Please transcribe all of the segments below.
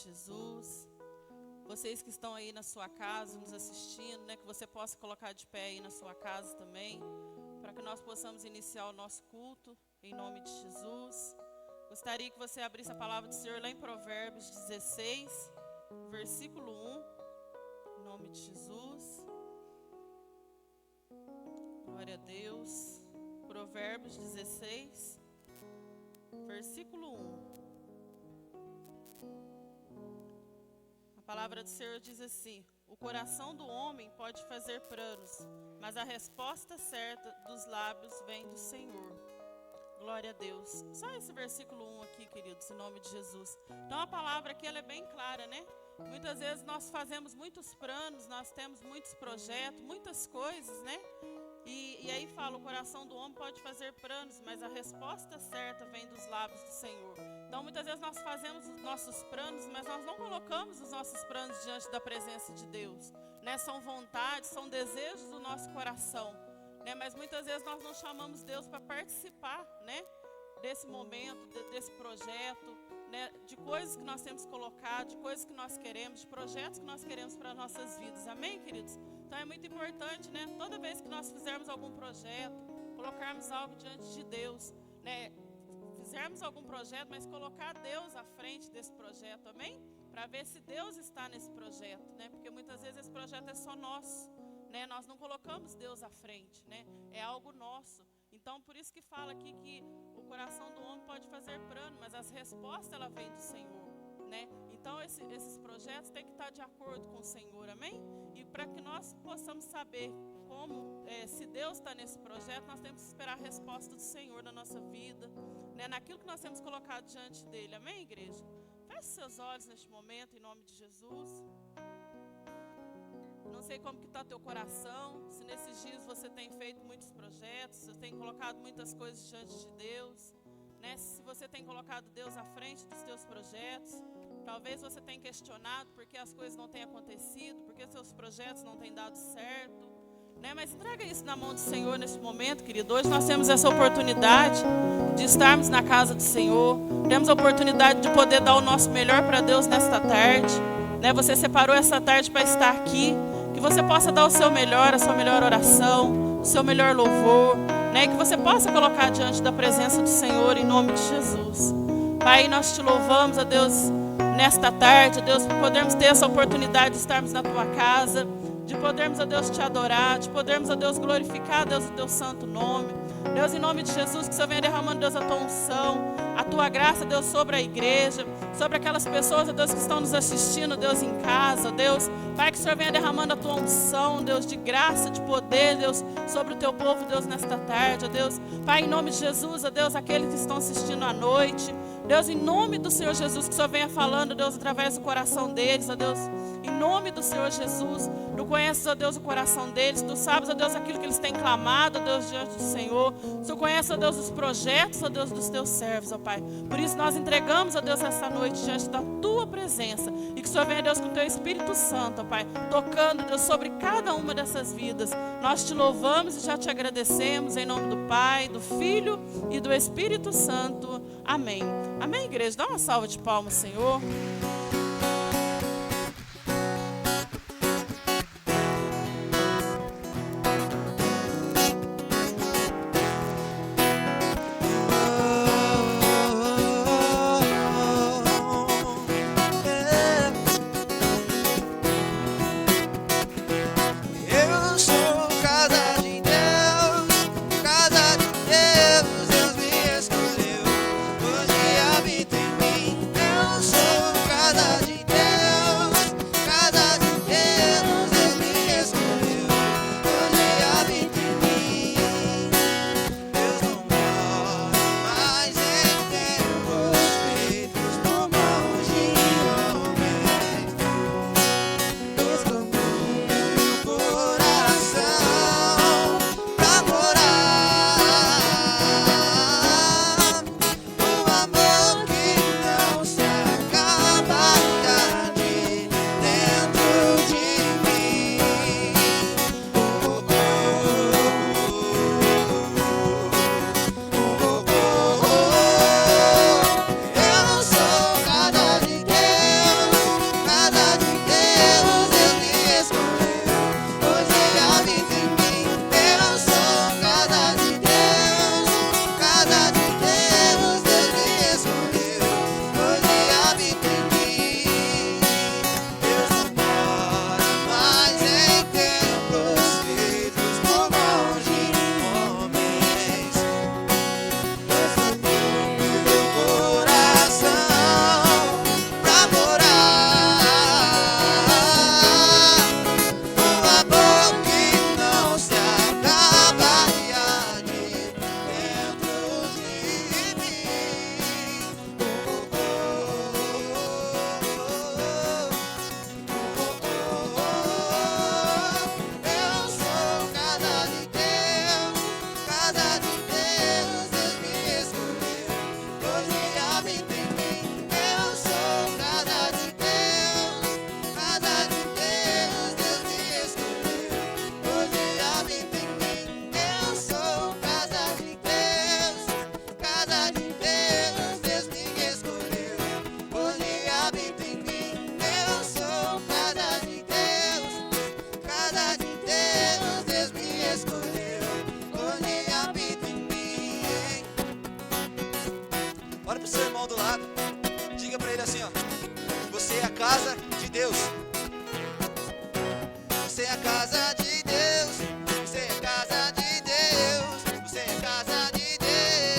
Jesus. Vocês que estão aí na sua casa nos assistindo, né, que você possa colocar de pé aí na sua casa também, para que nós possamos iniciar o nosso culto em nome de Jesus. Gostaria que você abrisse a palavra do Senhor lá em Provérbios 16, versículo 1, em nome de Jesus. Glória a Deus. Provérbios 16, versículo 1. A palavra do Senhor diz assim: o coração do homem pode fazer planos, mas a resposta certa dos lábios vem do Senhor. Glória a Deus. Só esse versículo 1 aqui, queridos, em nome de Jesus. Então a palavra aqui ela é bem clara, né? Muitas vezes nós fazemos muitos planos, nós temos muitos projetos, muitas coisas, né? E aí fala, o coração do homem pode fazer planos, mas a resposta certa vem dos lábios do Senhor. Então muitas vezes nós fazemos os nossos planos, mas nós não colocamos os nossos planos diante da presença de Deus, né? São vontades, são desejos do nosso coração, né? Mas muitas vezes nós não chamamos Deus para participar, né? Desse momento, desse projeto, né? De coisas que nós temos colocado, de coisas que nós queremos, de projetos que nós queremos para as nossas vidas. Amém, queridos? Então é muito importante, né? Toda vez que nós fizermos algum projeto, colocarmos algo diante de Deus, né? Fizermos algum projeto, mas colocar Deus à frente desse projeto, amém? Para ver se Deus está nesse projeto, né? Porque muitas vezes esse projeto é só nosso, né? Nós não colocamos Deus à frente, né? É algo nosso. Então por isso que fala aqui que o coração do homem pode fazer plano, mas as respostas ela vem do Senhor, né? Então esses projetos têm que estar de acordo com o Senhor, amém? E para que nós possamos saber como, se Deus está nesse projeto, nós temos que esperar a resposta do Senhor na nossa vida, né? Naquilo que nós temos colocado diante dele, amém, igreja? Feche seus olhos neste momento, em nome de Jesus. Não sei como que está teu coração, se nesses dias você tem feito muitos projetos, você tem colocado muitas coisas diante de Deus, né? Se você tem colocado Deus à frente dos teus projetos, talvez você tenha questionado porque as coisas não têm acontecido, porque seus projetos não têm dado certo, né? Mas entrega isso na mão do Senhor nesse momento, querido. Hoje nós temos essa oportunidade de estarmos na casa do Senhor, temos a oportunidade de poder dar o nosso melhor para Deus nesta tarde, né? Você separou essa tarde para estar aqui, que você possa dar o seu melhor, a sua melhor oração, o seu melhor louvor, né? E que você possa colocar diante da presença do Senhor em nome de Jesus. Pai, nós te louvamos, ó Deus, nesta tarde, ó Deus, por podermos ter essa oportunidade de estarmos na tua casa, de podermos, ó Deus, te adorar, de podermos, ó Deus, glorificar, Deus, o teu santo nome. Deus, em nome de Jesus, que o Senhor venha derramando, Deus, a tua unção, a tua graça, Deus, sobre a igreja, sobre aquelas pessoas, ó Deus, que estão nos assistindo, Deus, em casa, Deus. Pai, que o Senhor venha derramando a tua unção, Deus, de graça, de poder, Deus, sobre o teu povo, Deus, nesta tarde, ó Deus. Pai, em nome de Jesus, ó Deus, aqueles que estão assistindo à noite, Deus, em nome do Senhor Jesus, que o Senhor venha falando, Deus, através do coração deles, ó Deus. Em nome do Senhor Jesus, Tu conheces, ó Deus, o coração deles, Tu sabes, ó Deus, aquilo que eles têm clamado, ó Deus, diante do Senhor. Tu conheces, ó Deus, os projetos, ó Deus, dos Teus servos, ó Pai. Por isso nós entregamos, ó Deus, essa noite diante da Tua presença. E que o Senhor venha, Deus, com o Teu Espírito Santo, ó Pai, tocando, Deus, sobre cada uma dessas vidas. Nós te louvamos e já te agradecemos, em nome do Pai, do Filho e do Espírito Santo. Amém. Amém, igreja? Dá uma salva de palmas, Senhor. Deus me escolheu, hoje habita em mim. Eu sou casa de Deus. Você é a casa de Deus. Você é a casa de Deus. Você é a casa de Deus.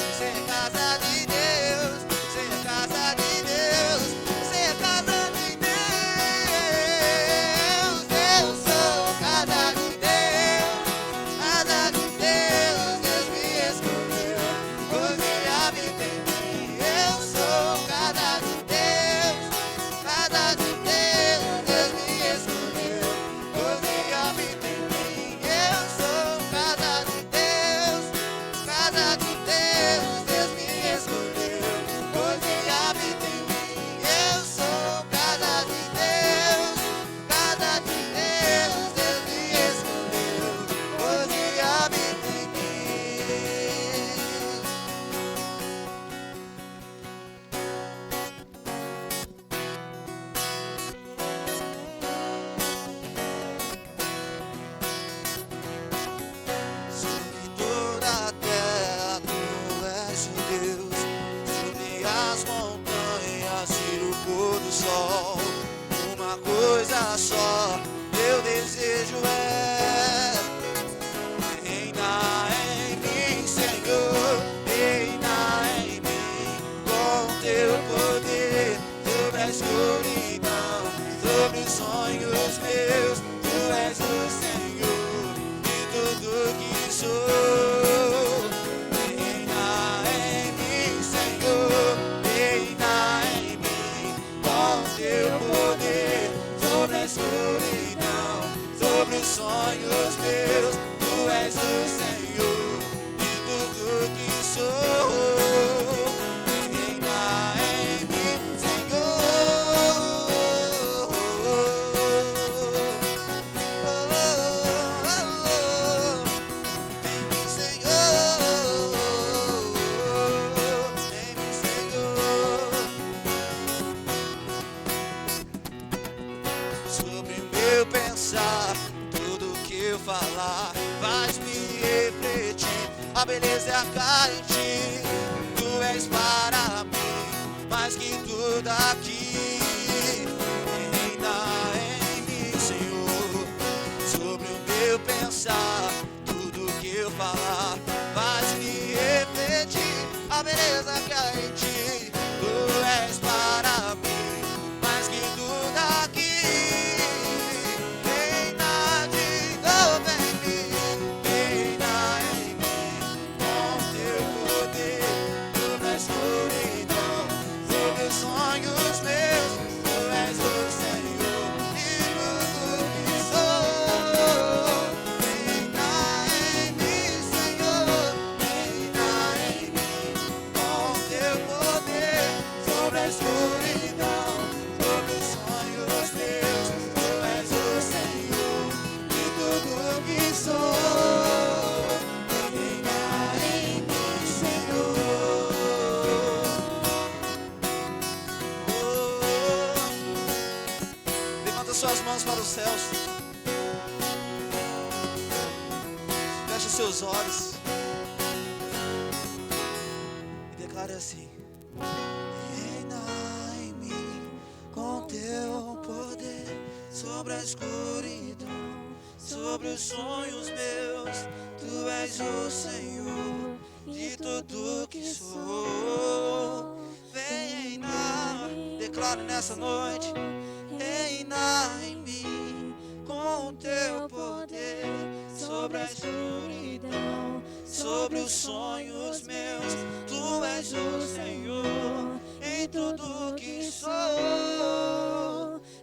Você é a casa de Deus. Você é a casa de Deus. Você é a casa de Deus. Eu sou casa de Deus. Casa de Deus. Deus me escolheu. Hoje habita em mim. Eu sou casa de Deus. Casa de Deus. Deus me escolheu. Hoje habita em mim. Eu sou casa de Deus. Casa de Deus. Deus me escolheu. Hoje habita em mim. Eu sou casa de Deus. Casa de Deus. Deus me escolheu. Hoje habita em Sobre toda a terra tu és o Deus. Sobre as montanhas e o pôr do sol. Uma coisa só eu desejo é reinar em mim, Senhor. Reinar em mim com teu poder. Sobre a escuridão, sobre os sonhos meus. Tu és o Senhor de tudo que sou. Reinar em mim, Senhor. Reinar em mim com teu poder. Sobre a escuridão, sobre os sonhos meus. Tu és o Senhor de tudo que sou. Reinar em mim, Senhor. Em mim, Senhor. Em mim, Senhor. Sobre o meu pensar, tudo que eu falar, faz me refletir. A beleza é a cara em ti. Tu és para mim mais que tudo aqui. Reina em mim, Senhor. Sobre o meu pensar, tudo que eu falar, faz me refletir. A beleza que há em ti. Tu és para mim mais que tudo aqui. Reina de novo em mim. Reina em mim com teu poder. Sobre a escuridão, sobre os sonhos meus. Tu és o Senhor de tudo que sou. Reina em mim, Senhor. Reina em mim com teu poder. Sobre a escuridão, sobre os sonhos meus. Tu és o Senhor de tudo que sou. Reina em mim, Senhor. Levanta suas mãos para os céus. Feche seus olhos e declare assim: reina em mim com teu poder. Sobre a escuridão, sobre os sonhos meus. Tu és o Senhor de tudo que sou. Vem reinar, declare nessa noite. Reina em mim com teu poder. Sobre a escuridão, sobre os sonhos meus. Tu és o Senhor em tudo que sou.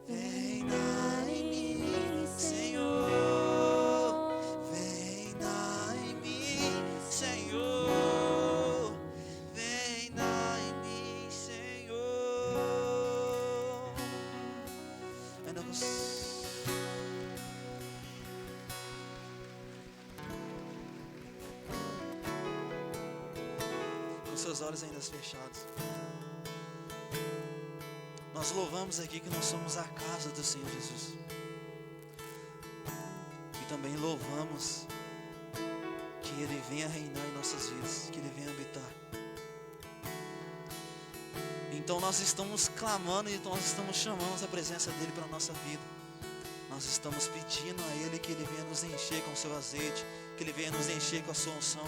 Reina em mim, Senhor. Reina em mim, Senhor. Reina em mim, Senhor. Ainda você. Com seus olhos ainda fechados. Nós louvamos aqui que nós somos a casa do Senhor Jesus. E também louvamos que Ele venha reinar em nossas vidas, que Ele venha habitar. Em Então nós estamos clamando e nós estamos chamando a presença dele para a nossa vida. Nós estamos pedindo a Ele que Ele venha nos encher com o seu azeite, que Ele venha nos encher com a sua unção,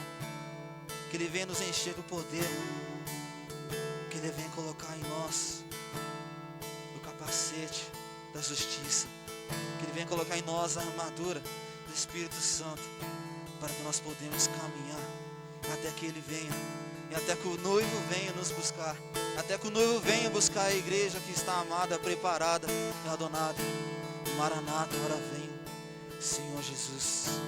que Ele venha nos encher com o poder, que Ele venha colocar em nós o capacete da justiça, que Ele venha colocar em nós a armadura do Espírito Santo, para que nós podemos caminhar até que Ele venha, e até que o noivo venha nos buscar, até que o noivo venha buscar a igreja que está amada, preparada e adornada. Maranata, ora vem, Senhor Jesus.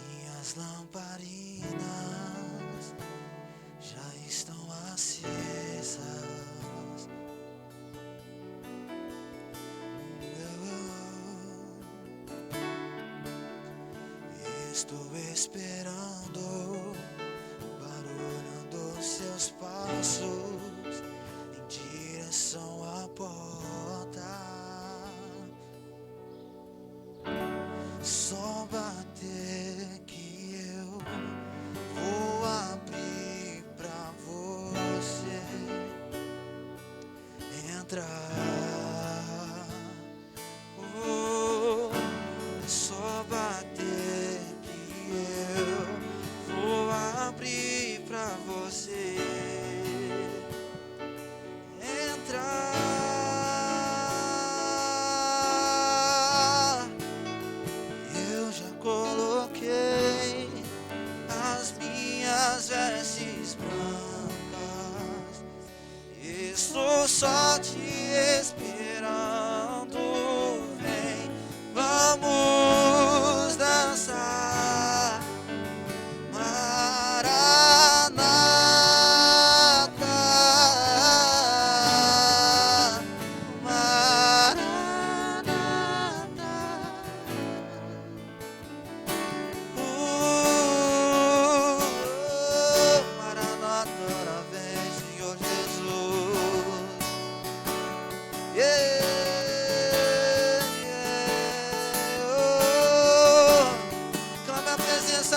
Minhas lamparinas já estão acesas. Estou esperando o barulho dos seus passos em direção à porta. Só bater que eu vou abrir pra você entrar. Oh, só bater que eu vou abrir pra você entrar. Coloquei as minhas vestes brancas, estou só te esperando. Vem, vamos dançar. Maranata,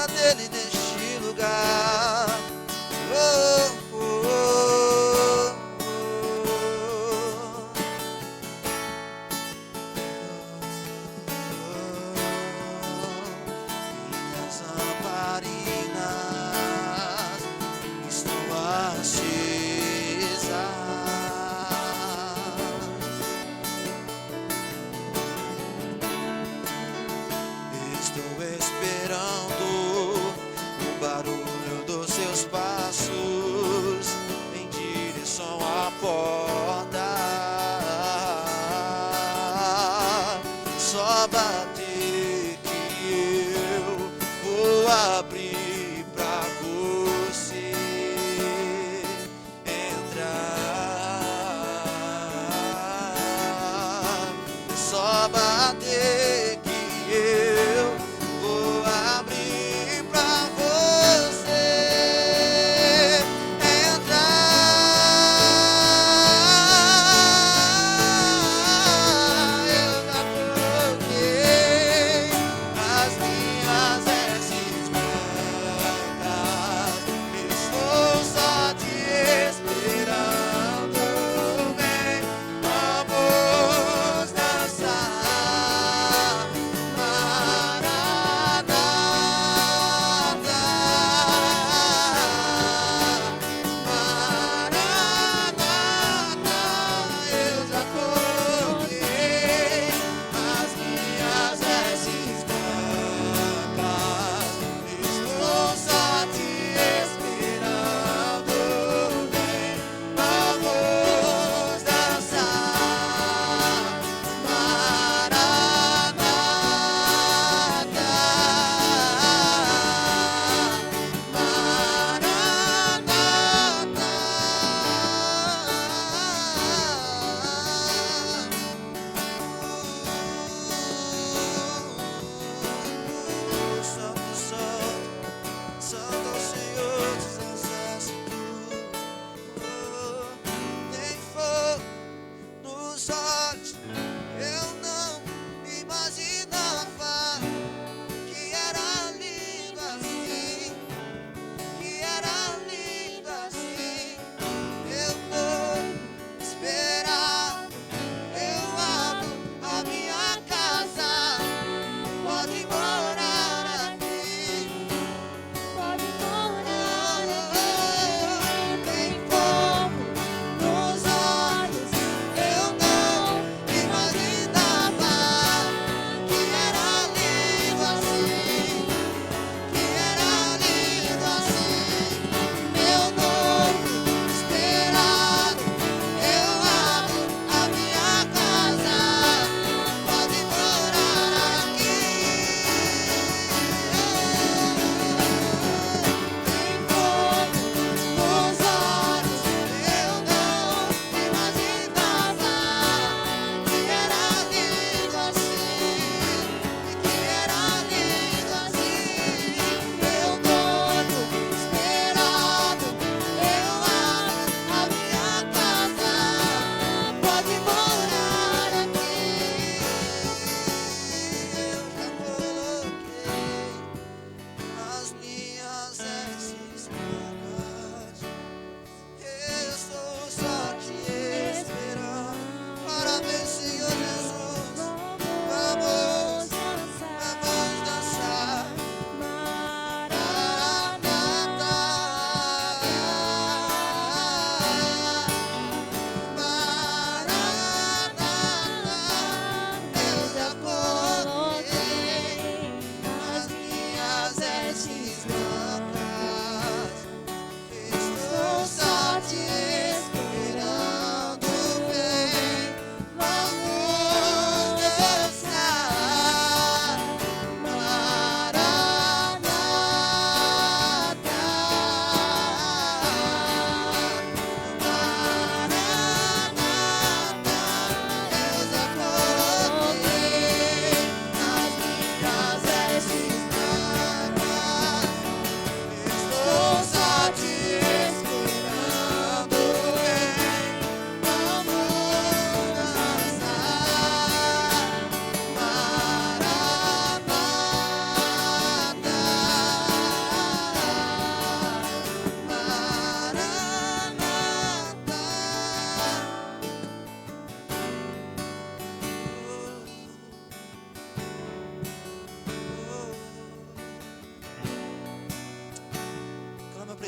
dele neste lugar. Oh, oh, oh, minhas lamparinas estão acesas. Estou esperando o barulho dos seus passos em direção à porta. Só bater que eu vou abrir pra você entrar. Só bater que eu vou abrir pra você entrar.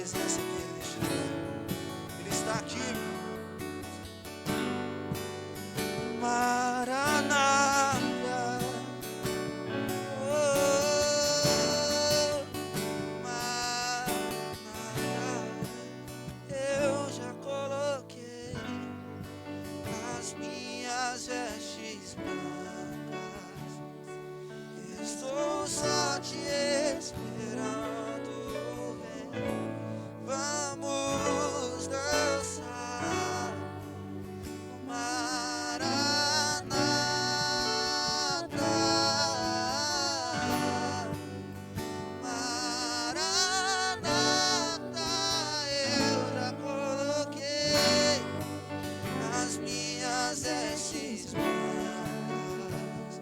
presença dele neste lugar. Ele está aqui, irmão. Maranata, oh, Maranata, eu já coloquei as minhas vestes brancas, estou só te esperando, vem, vamos dançar, Maranata, Maranata, eu já coloquei as minhas vestes brancas,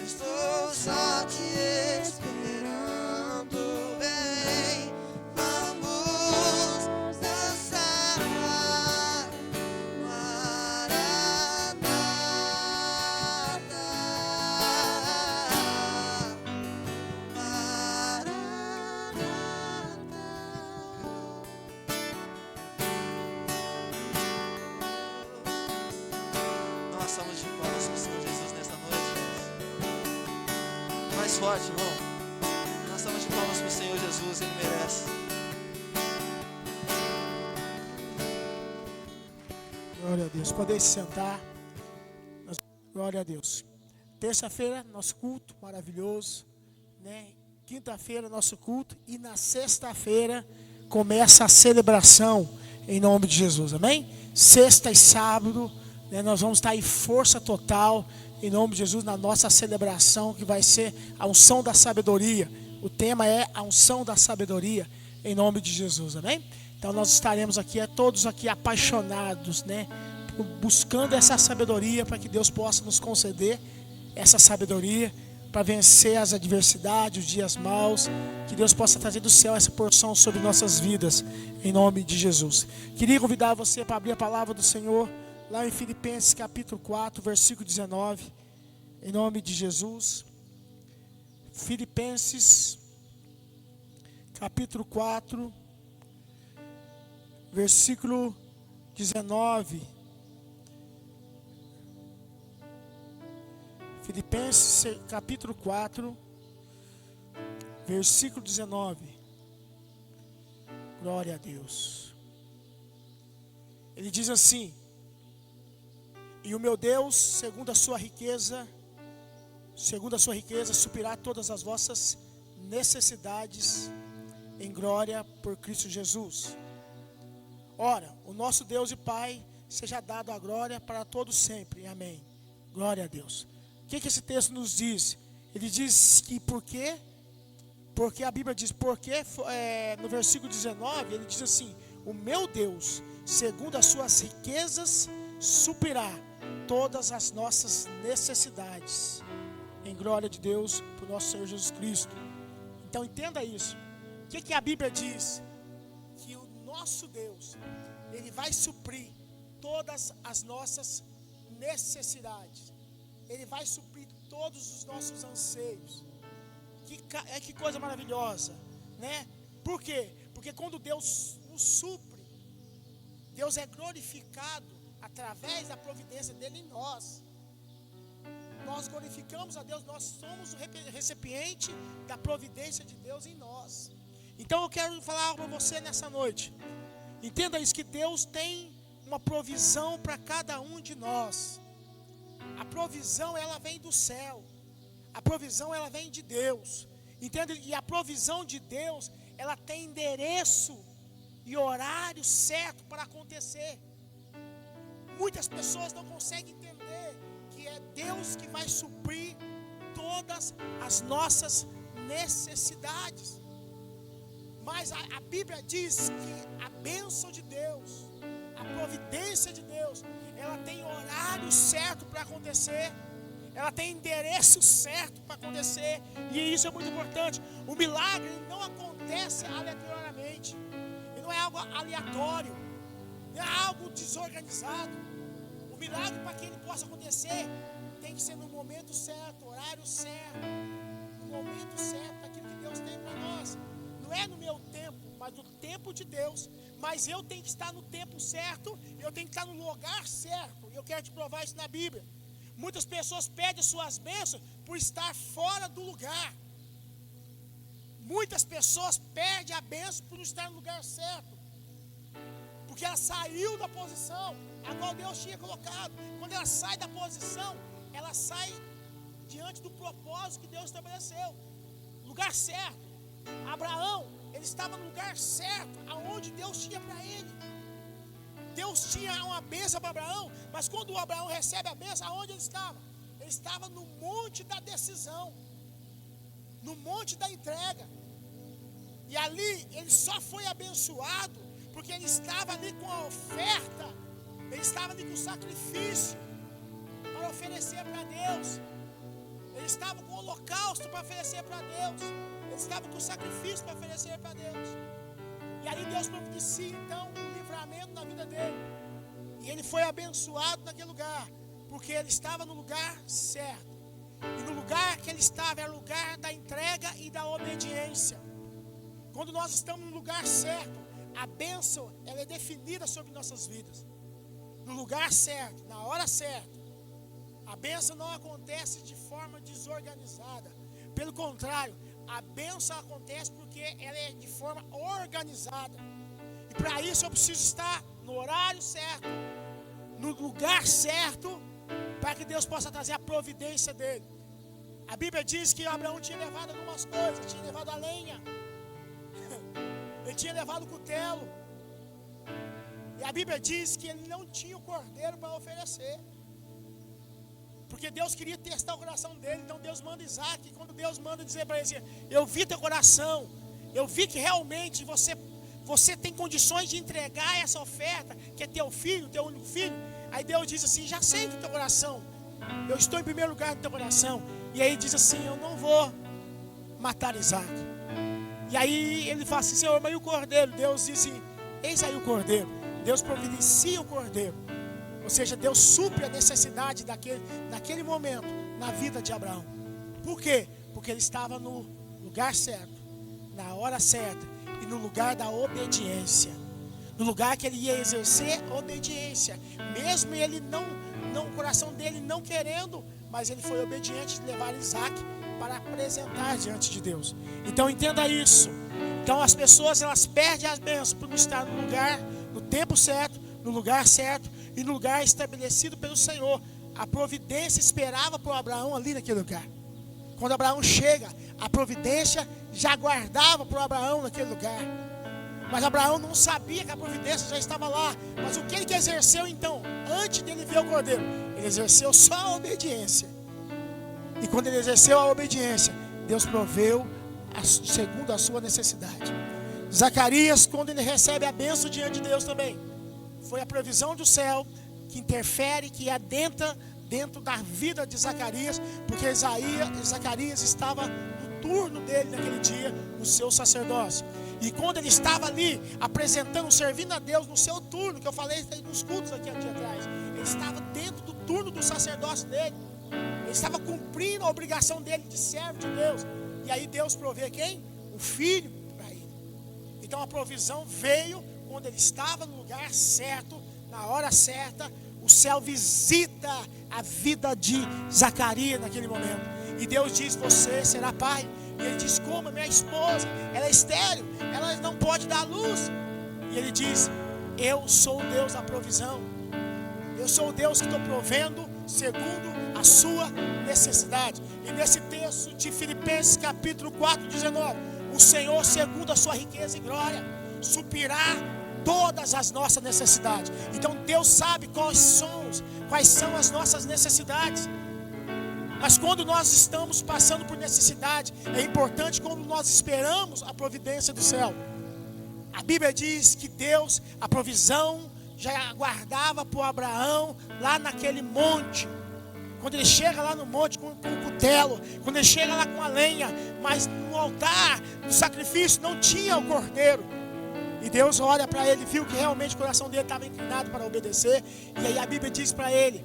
estou só te esperando, vem, vamos dançar, Maranata, Uma salva de palmas para o Senhor Jesus nesta noite. Mais forte, irmão. Uma salva de palmas para o Senhor Jesus, Ele merece. Glória a Deus. Podem se sentar. Glória a Deus. Terça-feira, nosso culto maravilhoso, né? Quinta-feira, nosso culto. E na sexta-feira começa a celebração em nome de Jesus. Amém? Sexta e sábado, né, nós vamos estar em força total em nome de Jesus na nossa celebração, que vai ser a unção da sabedoria. O tema é a unção da sabedoria em nome de Jesus. Amém? Então nós estaremos aqui, todos aqui apaixonados, né, buscando essa sabedoria para que Deus possa nos conceder essa sabedoria para vencer as adversidades, os dias maus, que Deus possa trazer do céu essa porção sobre nossas vidas, em nome de Jesus. Queria convidar você para abrir a palavra do Senhor, lá em Filipenses capítulo 4, versículo 19, em nome de Jesus. Filipenses capítulo 4, versículo 19. Filipenses capítulo 4, versículo 19. Glória a Deus. Ele diz assim: e o meu Deus, segundo a sua riqueza, suprirá todas as vossas necessidades em glória por Cristo Jesus. Ora, o nosso Deus e Pai seja dado a glória para todos sempre. Amém. Glória a Deus. O que esse texto nos diz? Ele diz que porque a Bíblia diz, no versículo 19, ele diz assim: o meu Deus, segundo as suas riquezas, suprirá todas as nossas necessidades, em glória de Deus, por nosso Senhor Jesus Cristo. Então entenda isso. O que a Bíblia diz? Que o nosso Deus, Ele vai suprir todas as nossas necessidades. Ele vai suprir todos os nossos anseios. Que coisa maravilhosa, né? Por quê? Porque quando Deus nos supre, Deus é glorificado através da providência dele em nós. Nós glorificamos a Deus, nós somos o recipiente da providência de Deus em nós. Então eu quero falar algo para você nessa noite. Entenda isso, que Deus tem uma provisão para cada um de nós. A provisão, ela vem do céu. A provisão, ela vem de Deus. Entende? E a provisão de Deus, ela tem endereço e horário certo para acontecer. Muitas pessoas não conseguem entender que é Deus que vai suprir todas as nossas necessidades. Mas a Bíblia diz que a bênção de Deus, a providência de Deus, ela tem horário certo para acontecer, ela tem endereço certo para acontecer, e isso é muito importante. O milagre não acontece aleatoriamente, e não é algo aleatório, não é algo desorganizado. O milagre, para que ele possa acontecer, tem que ser no momento certo, horário certo, no momento certo, aquilo que Deus tem para nós. Não é no meu tempo, mas no tempo de Deus. Mas eu tenho que estar no tempo certo, eu tenho que estar no lugar certo. E eu quero te provar isso na Bíblia. Muitas pessoas perdem suas bênçãos por estar fora do lugar. Muitas pessoas perdem a bênção por não estar no lugar certo, porque ela saiu da posição a qual Deus tinha colocado. Quando ela sai da posição, ela sai diante do propósito que Deus estabeleceu. Lugar certo. Abraão, ele estava no lugar certo, aonde Deus tinha para ele. Deus tinha uma bênção para Abraão, mas quando o Abraão recebe a bênção, aonde ele estava? Ele estava no monte da decisão, no monte da entrega. E ali ele só foi abençoado porque ele estava ali com a oferta, ele estava ali com o sacrifício para oferecer para Deus. Ele estava com o holocausto para oferecer para Deus. Ele estava com o sacrifício para oferecer para Deus. E aí Deus providencia então um livramento na vida dele. E ele foi abençoado naquele lugar, porque ele estava no lugar certo. E no lugar que ele estava era o lugar da entrega e da obediência. Quando nós estamos no lugar certo, a bênção ela é definida sobre nossas vidas. No lugar certo, na hora certa. A bênção não acontece de forma desorganizada. Pelo contrário, a bênção acontece porque ela é de forma organizada. E para isso eu preciso estar no horário certo, no lugar certo, para que Deus possa trazer a providência dele. A Bíblia diz que Abraão tinha levado algumas coisas, tinha levado a lenha, ele tinha levado o cutelo. E a Bíblia diz que ele não tinha o cordeiro para oferecer, porque Deus queria testar o coração dele. Então Deus manda Isaac. E quando Deus manda dizer para ele assim, eu vi teu coração, eu vi que realmente você tem condições de entregar essa oferta, que é teu filho, teu único filho. Aí Deus diz assim, já sei do teu coração, eu estou em primeiro lugar no teu coração. E aí diz assim, eu não vou matar Isaac. E aí ele fala assim, Senhor, mas e o cordeiro? Deus diz assim, eis aí o cordeiro. Deus providencia o cordeiro. Ou seja, Deus supre a necessidade naquele momento na vida de Abraão. Por quê? Porque ele estava no lugar certo, na hora certa e no lugar da obediência. No lugar que ele ia exercer obediência. Mesmo ele o coração dele não querendo, mas ele foi obediente de levar Isaac para apresentar diante de Deus. Então entenda isso. Então as pessoas elas perdem as bênçãos por não estar no lugar, no tempo certo, no lugar certo e no lugar estabelecido pelo Senhor. A providência esperava por Abraão ali naquele lugar. Quando Abraão chega, a providência já aguardava por Abraão naquele lugar. Mas Abraão não sabia que a providência já estava lá. Mas o que ele exerceu então? Antes dele ver o cordeiro, ele exerceu só a obediência. E quando ele exerceu a obediência, Deus proveu segundo a sua necessidade. Zacarias, quando ele recebe a bênção diante de Deus também, foi a provisão do céu que interfere, que adentra dentro da vida de Zacarias, porque Zacarias estava no turno dele naquele dia, no seu sacerdócio. E quando ele estava ali, apresentando, servindo a Deus no seu turno, que eu falei nos cultos aqui um dia atrás, ele estava dentro do turno do sacerdócio dele, ele estava cumprindo a obrigação dele de servo de Deus. E aí Deus provê quem? O filho para ele. Então a provisão veio quando ele estava no lugar certo, na hora certa. O céu visita a vida de Zacarias naquele momento. E Deus diz, você será pai. E ele diz, como? Minha esposa, ela é estéril, ela não pode dar luz. E ele diz, eu sou o Deus da provisão. Eu sou o Deus que estou provendo segundo a sua necessidade. E nesse texto de Filipenses capítulo 4, 19, o Senhor, segundo a sua riqueza e glória, suprirá todas as nossas necessidades. Então Deus sabe quais são as nossas necessidades. Mas quando nós estamos passando por necessidade, é importante quando nós esperamos a providência do céu. A Bíblia diz que Deus, a provisão já aguardava por Abraão lá naquele monte. Quando ele chega lá no monte com o cutelo, quando ele chega lá com a lenha, mas no altar do sacrifício não tinha o cordeiro. E Deus olha para ele, viu que realmente o coração dele estava inclinado para obedecer. E aí a Bíblia diz para ele,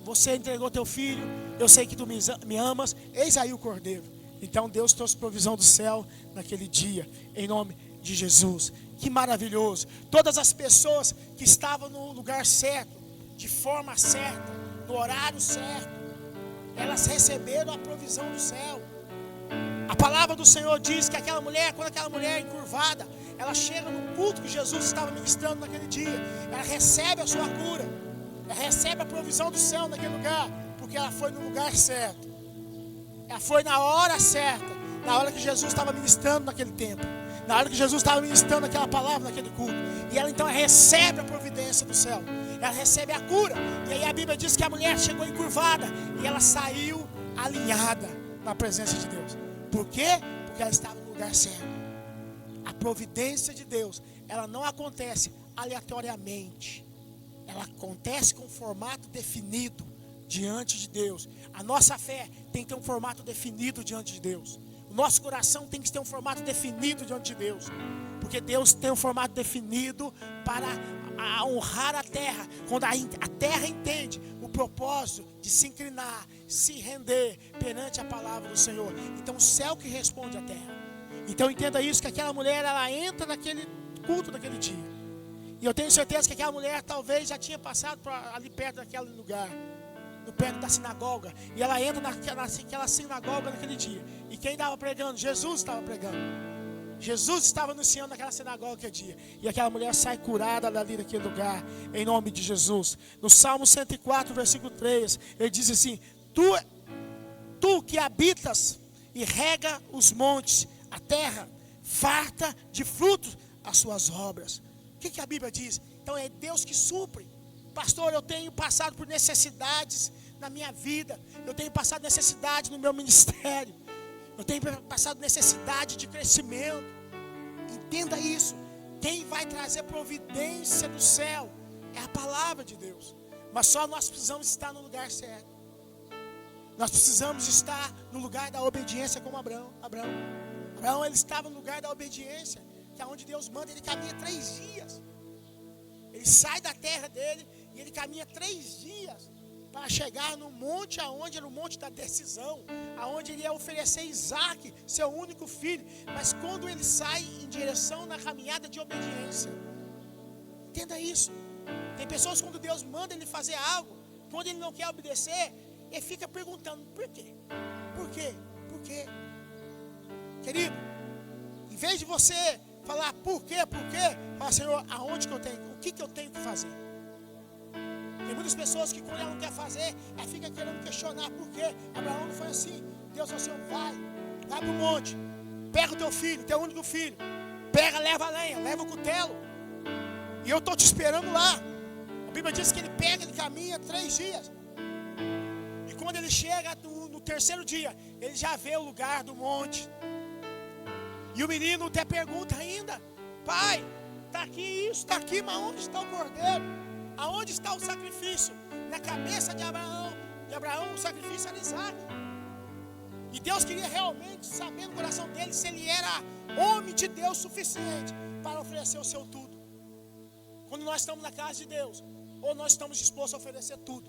você entregou teu filho, eu sei que tu me amas, eis aí o cordeiro. Então Deus trouxe provisão do céu naquele dia, em nome de Jesus. Que maravilhoso. Todas as pessoas que estavam no lugar certo, de forma certa, no horário certo, elas receberam a provisão do céu. A palavra do Senhor diz que aquela mulher, quando aquela mulher é encurvada, ela chega no culto que Jesus estava ministrando naquele dia, ela recebe a sua cura, ela recebe a provisão do céu naquele lugar, porque ela foi no lugar certo, ela foi na hora certa, na hora que Jesus estava ministrando naquele tempo, na hora que Jesus estava ministrando aquela palavra naquele culto, e ela então recebe a providência do céu, ela recebe a cura. E aí a Bíblia diz que a mulher chegou encurvada e ela saiu alinhada na presença de Deus. Por quê? Porque ela estava no lugar certo. A providência de Deus, ela não acontece aleatoriamente, ela acontece com um formato definido diante de Deus. A nossa fé tem que ter um formato definido diante de Deus. O nosso coração tem que ter um formato definido diante de Deus, porque Deus tem um formato definido para honrar a terra. Quando a terra entende o propósito de se inclinar, se render perante a palavra do Senhor, então o céu que responde à terra. Então entenda isso, que aquela mulher, ela entra naquele culto daquele dia, e eu tenho certeza que aquela mulher talvez já tinha passado ali perto daquele lugar, perto da sinagoga, e ela entra naquela sinagoga naquele dia, e quem estava pregando? Jesus estava pregando. Jesus estava anunciando naquela sinagoga aquele dia, e aquela mulher sai curada dali daquele lugar, em nome de Jesus. No Salmo 104, versículo 3, ele diz assim: Tu que habitas e rega os montes, a terra farta de frutos as suas obras. O que a Bíblia diz? Então é Deus que supre. Pastor, eu tenho passado por necessidades na minha vida, eu tenho passado necessidade no meu ministério, eu tenho passado necessidade de crescimento. Entenda isso. Quem vai trazer providência do céu é a palavra de Deus. Mas só nós precisamos estar no lugar certo. Nós precisamos estar no lugar da obediência, como Abraão, ele estava no lugar da obediência, que é onde Deus manda. Ele caminha 3 dias. Ele sai da terra dele e ele caminha 3 dias para chegar no monte, aonde era o monte da decisão, aonde ele ia oferecer Isaac, seu único filho. Mas quando ele sai em direção na caminhada de obediência, entenda isso. Tem pessoas, quando Deus manda ele fazer algo, quando ele não quer obedecer, ele fica perguntando: por quê? Por quê? Por quê? Querido, em vez de você falar por quê, fala: Senhor, aonde que eu tenho, o que eu tenho que fazer? Tem muitas pessoas que, quando ela não quer fazer, ela fica querendo questionar por quê. Abraão não foi assim. Deus falou assim: vai para o monte, pega o teu filho, teu único filho, leva a lenha, leva o cutelo, e eu estou te esperando lá. A Bíblia diz que ele caminha 3 dias, e quando ele chega no 3º dia, ele já vê o lugar do monte. E o menino até pergunta ainda: pai, está aqui isso, está aqui, mas onde está o cordeiro? Aonde está o sacrifício? Na cabeça de Abraão, o sacrifício era Isaac. E Deus queria realmente saber no coração dele se ele era homem de Deus suficiente para oferecer o seu tudo. Quando nós estamos na casa de Deus, ou nós estamos dispostos a oferecer tudo,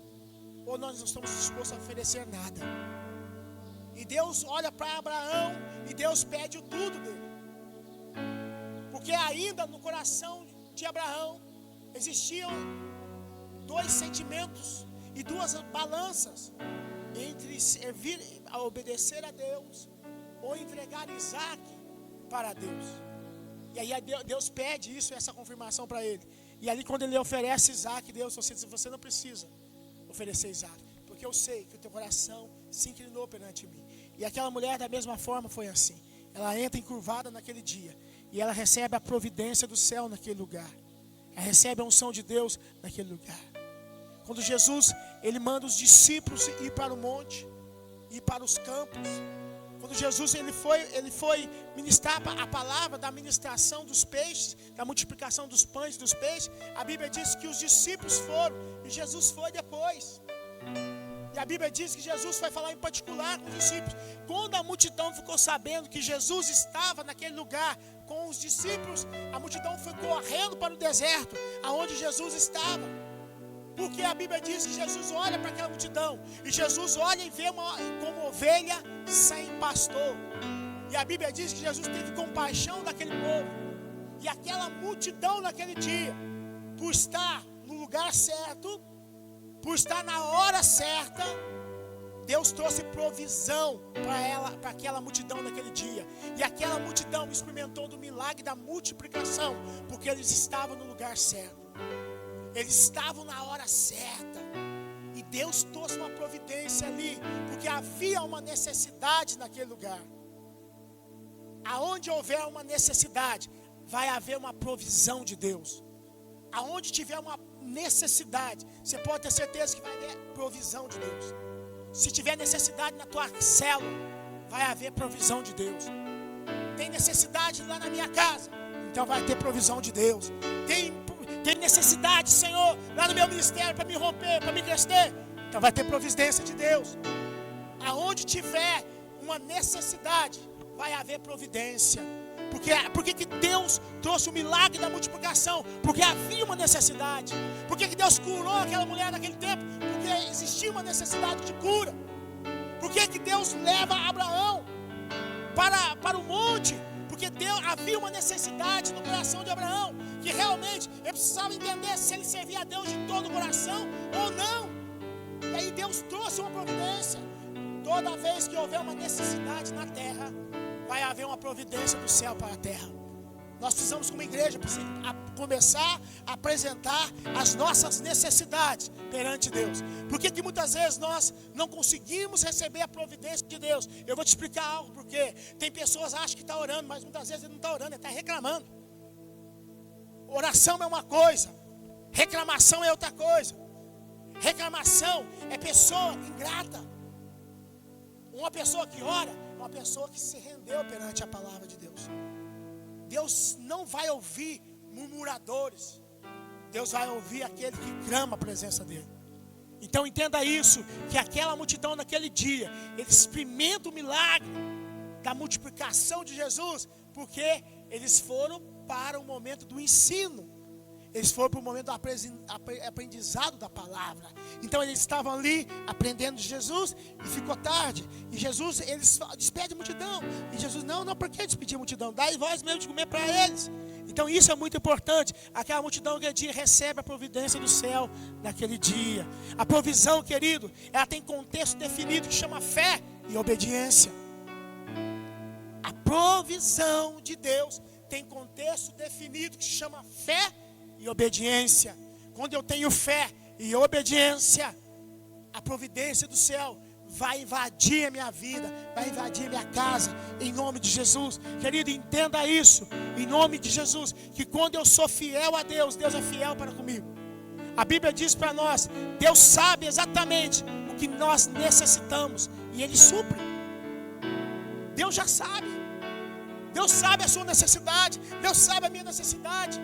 ou nós não estamos dispostos a oferecer nada. E Deus olha para Abraão e Deus pede o tudo dele. Porque ainda no coração de Abraão existiam 2 sentimentos e 2 balanças entre servir, a obedecer a Deus, ou entregar Isaac para Deus. E aí Deus pede isso, essa confirmação para ele. E ali, quando ele oferece Isaac, Deus diz: você não precisa oferecer Isaac, porque eu sei que o teu coração se inclinou perante mim. E aquela mulher, da mesma forma, foi assim. Ela entra encurvada naquele dia, e ela recebe a providência do céu naquele lugar. Ela recebe a unção de Deus naquele lugar. Quando Jesus, ele manda os discípulos ir para o monte, ir para os campos. Quando Jesus ele foi ministrar a palavra da ministração dos peixes, da multiplicação dos pães e dos peixes, a Bíblia diz que os discípulos foram e Jesus foi depois. E a Bíblia diz que Jesus foi falar em particular com os discípulos. Quando a multidão ficou sabendo que Jesus estava naquele lugar com os discípulos, a multidão foi correndo para o deserto, aonde Jesus estava. Porque a Bíblia diz que Jesus olha para aquela multidão, e Jesus olha e vê como ovelha sem pastor. E a Bíblia diz que Jesus teve compaixão daquele povo. E aquela multidão naquele dia, por estar no lugar certo, por estar na hora certa, Deus trouxe provisão para aquela multidão naquele dia. E aquela multidão experimentou do milagre da multiplicação, porque eles estavam no lugar certo. Eles estavam na hora certa. E Deus trouxe uma providência ali, porque havia uma necessidade naquele lugar. Aonde houver uma necessidade, vai haver uma provisão de Deus. Aonde tiver uma necessidade, você pode ter certeza que vai haver provisão de Deus. Se tiver necessidade na tua célula, vai haver provisão de Deus. Tem necessidade lá na minha casa, então vai ter provisão de Deus. Tem necessidade, Senhor, lá no meu ministério para me romper, para me crescer, então vai ter providência de Deus. Aonde tiver uma necessidade, vai haver providência. Por que Deus trouxe o milagre da multiplicação? Porque havia uma necessidade. Por que Deus curou aquela mulher naquele tempo? Porque existia uma necessidade de cura. Por que Deus leva Abraão para o monte? Porque havia uma necessidade no coração de Abraão, que realmente ele precisava entender se ele servia a Deus de todo o coração ou não. E aí Deus trouxe uma providência. Toda vez que houver uma necessidade na terra, vai haver uma providência do céu para a terra. Nós precisamos, como igreja, começar a apresentar as nossas necessidades perante Deus. Por que muitas vezes nós não conseguimos receber a providência de Deus? Eu vou te explicar algo, porque tem pessoas que acham que está orando, mas muitas vezes ele não está orando, ele está reclamando. Oração é uma coisa, reclamação é outra coisa. Reclamação é pessoa ingrata. Uma pessoa que ora, uma pessoa que se rendeu perante a palavra de Deus. Deus não vai ouvir murmuradores. Deus vai ouvir aquele que clama a presença dele. Então entenda isso, que aquela multidão naquele dia, eles experimentam o milagre da multiplicação de Jesus, porque eles foram para o momento do ensino. Eles foram para o momento do aprendizado da palavra. Então eles estavam ali aprendendo de Jesus e ficou tarde. E Jesus, eles despedem a multidão. E Jesus, não, por que despedir a multidão? Dai voz mesmo de comer para eles. Então isso é muito importante. Aquela multidão naquele dia recebe a providência do céu naquele dia. A provisão, querido, ela tem contexto definido que chama fé e obediência. A provisão de Deus tem contexto definido que chama fé e obediência. Quando eu tenho fé e obediência, a providência do céu vai invadir a minha vida, vai invadir a minha casa, em nome de Jesus. Querido, entenda isso, em nome de Jesus, que quando eu sou fiel a Deus, Deus é fiel para comigo. A Bíblia diz para nós, Deus sabe exatamente o que nós necessitamos e Ele supre. Deus já sabe. Deus sabe a sua necessidade, Deus sabe a minha necessidade.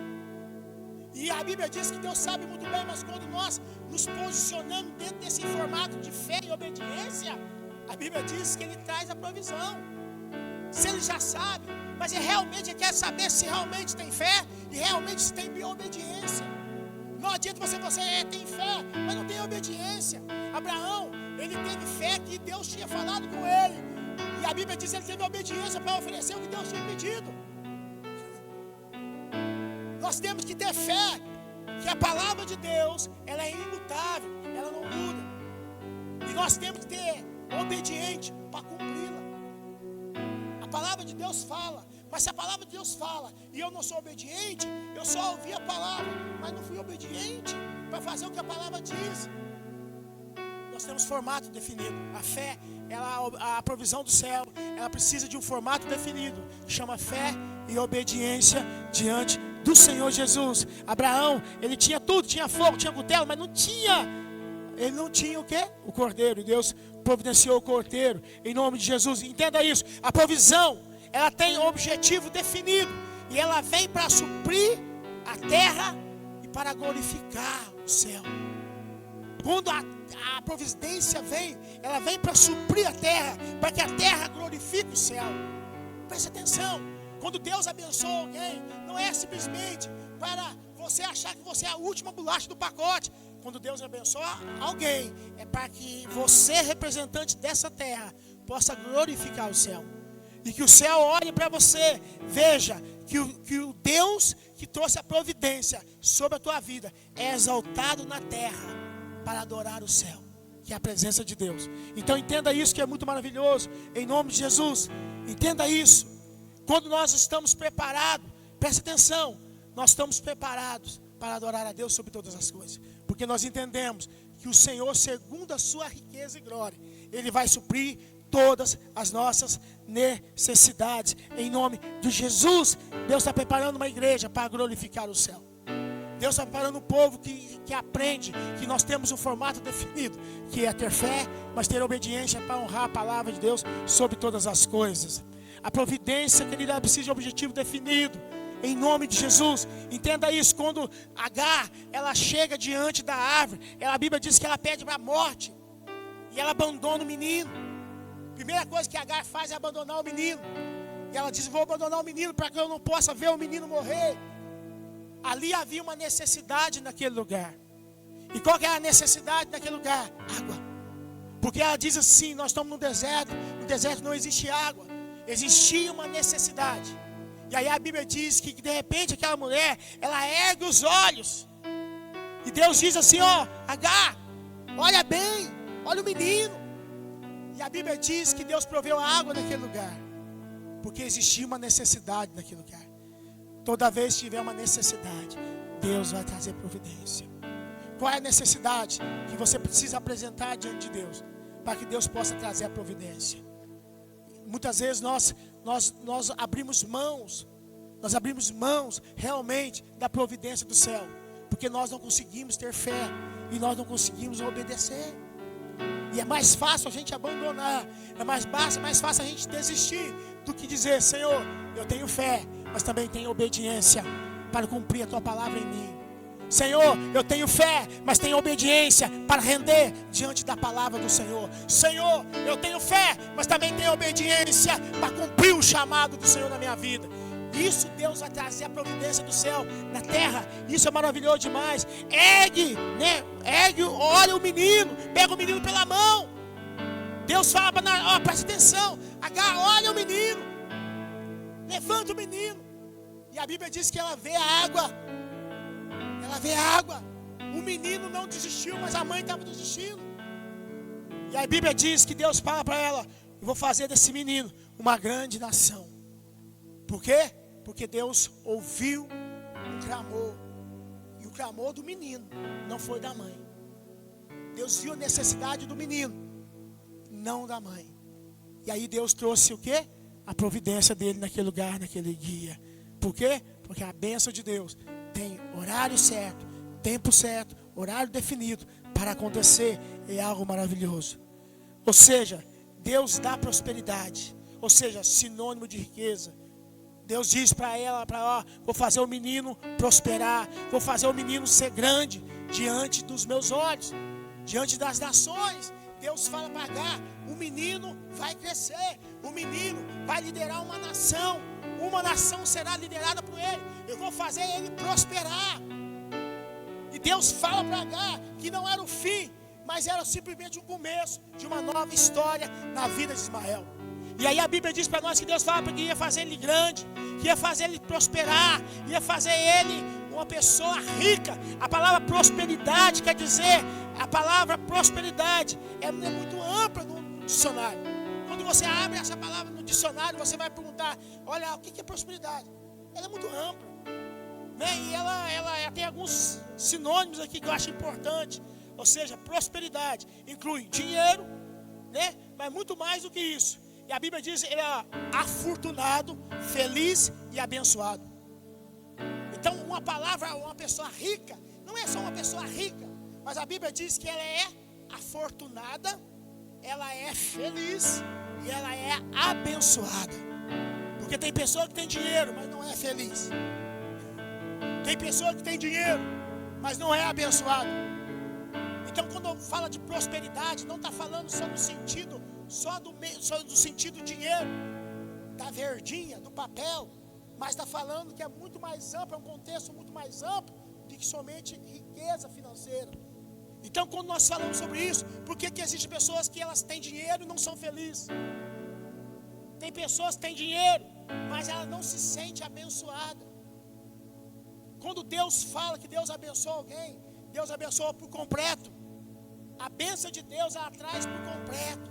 E a Bíblia diz que Deus sabe muito bem, mas quando nós nos posicionamos dentro desse formato de fé e obediência, a Bíblia diz que Ele traz a provisão. Se Ele já sabe, mas Ele realmente quer saber se realmente tem fé e realmente se tem obediência. Não adianta você tem fé, mas não tem obediência. Abraão, ele teve fé que Deus tinha falado com ele. E a Bíblia diz que ele teve obediência para oferecer o que Deus tinha pedido. Nós temos que ter fé que a palavra de Deus, ela é imutável, ela não muda. E nós temos que ter obediente para cumpri-la. A palavra de Deus fala, mas se a palavra de Deus fala e eu não sou obediente, eu só ouvi a palavra, mas não fui obediente para fazer o que a palavra diz. Nós temos formato definido. A fé, a provisão do céu, ela precisa de um formato definido, que chama fé e obediência diante do Senhor Jesus. Abraão, ele tinha tudo, tinha fogo, tinha cutelo, mas ele não tinha o quê? O cordeiro. E Deus providenciou o cordeiro em nome de Jesus. Entenda isso, a provisão, ela tem um objetivo definido e ela vem para suprir a terra e para glorificar o céu. Quando a providência vem, ela vem para suprir a terra, para que a terra glorifique o céu. Preste atenção, quando Deus abençoa alguém, não é simplesmente para você achar que você é a última bolacha do pacote. Quando Deus abençoa alguém, é para que você, representante dessa terra, possa glorificar o céu. E que o céu olhe para você, veja que o Deus que trouxe a providência sobre a tua vida é exaltado na terra para adorar o céu, que é a presença de Deus. Então entenda isso, que é muito maravilhoso, em nome de Jesus. Entenda isso. Quando nós estamos preparados, preste atenção, nós estamos preparados para adorar a Deus sobre todas as coisas, porque nós entendemos que o Senhor, segundo a sua riqueza e glória, Ele vai suprir todas as nossas necessidades, em nome de Jesus. Deus está preparando uma igreja para glorificar o céu. Deus está preparando um povo que aprende que nós temos um formato definido, que é ter fé, mas ter obediência para honrar a palavra de Deus sobre todas as coisas. A providência, querida, precisa de objetivo definido, em nome de Jesus. Entenda isso. Quando Agar, ela chega diante da árvore, a Bíblia diz que ela pede para a morte, e ela abandona o menino. Primeira coisa que Agar faz é abandonar o menino. E ela diz: vou abandonar o menino para que eu não possa ver o menino morrer. Ali havia uma necessidade naquele lugar. E qual que é a necessidade naquele lugar? Água. Porque ela diz assim: nós estamos no deserto não existe água. Existia uma necessidade. E aí a Bíblia diz que de repente aquela mulher, ela ergue os olhos. E Deus diz assim: ó, Agar, olha bem, olha o menino. E a Bíblia diz que Deus proveu água naquele lugar, porque existia uma necessidade naquele lugar. Toda vez que tiver uma necessidade, Deus vai trazer providência. Qual é a necessidade que você precisa apresentar diante de Deus, para que Deus possa trazer a providência? Muitas vezes nós abrimos mãos realmente da providência do céu, porque nós não conseguimos ter fé e nós não conseguimos obedecer. E é mais fácil a gente abandonar, é mais fácil a gente desistir do que dizer: Senhor, eu tenho fé, mas também tenho obediência para cumprir a tua palavra em mim. Senhor, eu tenho fé, mas tenho obediência para render diante da palavra do Senhor. Senhor, eu tenho fé, mas também tenho obediência para cumprir o chamado do Senhor na minha vida. Isso Deus vai trazer a providência do céu na terra. Isso é maravilhoso demais. Ergue, olha o menino, pega o menino pela mão. Deus fala para presta atenção, Agar, olha o menino, levanta o menino. E a Bíblia diz que ela vê a água. O menino não desistiu, mas a mãe estava desistindo. E a Bíblia diz que Deus fala para ela: eu vou fazer desse menino uma grande nação. Por quê? Porque Deus ouviu um clamor. E o clamor do menino, não foi da mãe. Deus viu a necessidade do menino, não da mãe. E aí Deus trouxe o quê? A providência dele naquele lugar, naquele dia. Por quê? Porque a bênção de Deus tem horário certo, tempo certo, horário definido para acontecer. É algo maravilhoso. Ou seja, Deus dá prosperidade, ou seja, sinônimo de riqueza. Deus diz para ela, vou fazer o menino prosperar, vou fazer o menino ser grande diante dos meus olhos, diante das nações. Deus fala para Agar: o menino vai crescer, o menino vai liderar uma nação será liderada por ele, eu vou fazer ele prosperar. E Deus fala para Agar que não era o fim, mas era simplesmente o começo de uma nova história na vida de Ismael. E aí a Bíblia diz para nós que Deus fala que ia fazer ele grande, que ia fazer ele prosperar, ia fazer ele uma pessoa rica. A palavra prosperidade quer dizer, a palavra prosperidade é muito ampla no dicionário. Quando você abre essa palavra no dicionário, você vai perguntar: olha, o que é prosperidade? Ela é muito ampla, né? E ela tem alguns sinônimos aqui que eu acho importante. Ou seja, prosperidade inclui dinheiro, né? Mas muito mais do que isso. E a Bíblia diz: ele é afortunado, feliz e abençoado. Então uma pessoa rica, não é só uma pessoa rica, mas a Bíblia diz que ela é afortunada, ela é feliz e ela é abençoada. Porque tem pessoa que tem dinheiro, mas não é feliz. Tem pessoa que tem dinheiro, mas não é abençoado. Então quando fala de prosperidade, não está falando só no sentido só do sentido dinheiro, da verdinha, do papel, mas está falando que é muito mais amplo, é um contexto muito mais amplo do que somente riqueza financeira. Então quando nós falamos sobre isso, por que existem pessoas que elas têm dinheiro e não são felizes? Tem pessoas que têm dinheiro, mas ela não se sente abençoada. Quando Deus fala que Deus abençoa alguém, Deus abençoa por completo. A bênção de Deus ela traz por completo.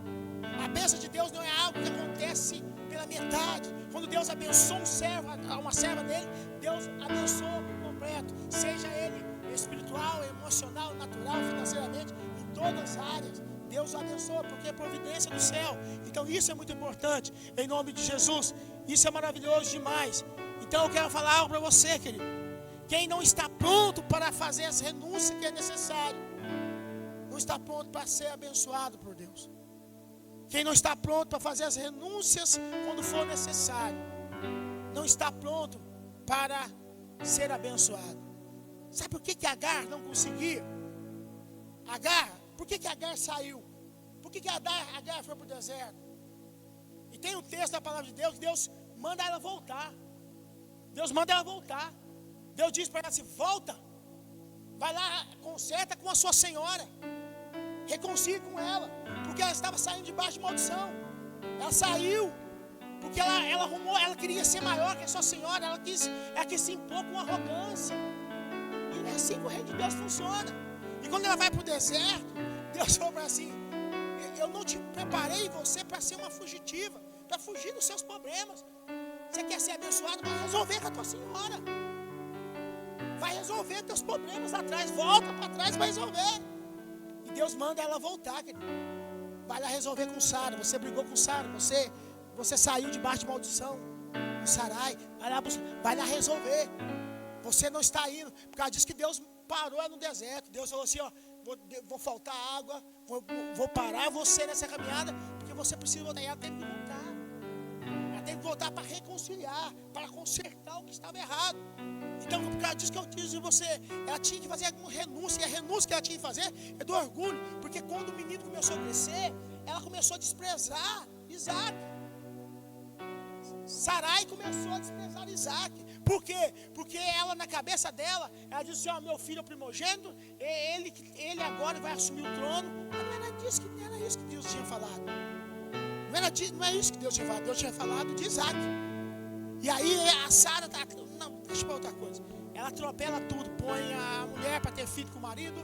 A bênção de Deus não é algo que acontece pela metade. Quando Deus abençoa um servo, uma serva dele, Deus abençoa por completo. Seja ele espiritual, emocional, natural, financeiramente, em todas as áreas. Deus abençoa porque é providência do céu. Então isso é muito importante. Em nome de Jesus. Isso é maravilhoso demais. Então eu quero falar algo para você, querido. Quem não está pronto para fazer as renúncias que é necessário, não está pronto para ser abençoado por Deus. Quem não está pronto para fazer as renúncias quando for necessário, não está pronto para ser abençoado. Sabe por que Agar não conseguia? Por que Agar saiu? Por que Agar foi para o deserto? E tem um texto da palavra de Deus que Deus manda ela voltar. Deus manda ela voltar. Deus diz para ela assim: volta, vai lá, conserta com a sua senhora, reconcilie com ela, porque ela estava saindo debaixo de maldição. Ela saiu porque ela arrumou, ela queria ser maior que a sua senhora, ela quis se impor com arrogância. E é assim que o reino de Deus funciona. E quando ela vai para o deserto, Deus falou para ela assim: eu não te preparei você para ser uma fugitiva, para fugir dos seus problemas. Você quer ser abençoado? Vai resolver com a tua senhora. Vai resolver teus problemas atrás. Volta para trás e vai resolver. E Deus manda ela voltar, querido. Vai lá resolver com Sara. Você brigou com Sara. Você saiu debaixo de maldição. No Sarai. Vai lá resolver. Você não está indo. Porque ela disse que Deus parou no deserto. Deus falou assim: ó, vou faltar água. Vou parar você nessa caminhada. Porque você precisa voltar. E ela tem que voltar. Ela tem que voltar para reconciliar. Para consertar o que estava errado. Então, por causa disso que eu disse de você, ela tinha que fazer alguma renúncia. E a renúncia que ela tinha que fazer é do orgulho. Porque quando o menino começou a crescer, ela começou a desprezar Isaac. Sarai começou a desprezar Isaac. Por quê? Porque ela, na cabeça dela, ela disse: ó, meu filho é o primogênito, ele agora vai assumir o trono. Mas não era isso que Deus tinha falado. Não é isso que Deus tinha falado. Deus tinha falado de Isaac. E aí a Sara não, deixa eu falar outra coisa. Ela atropela tudo, põe a mulher para ter filho com o marido.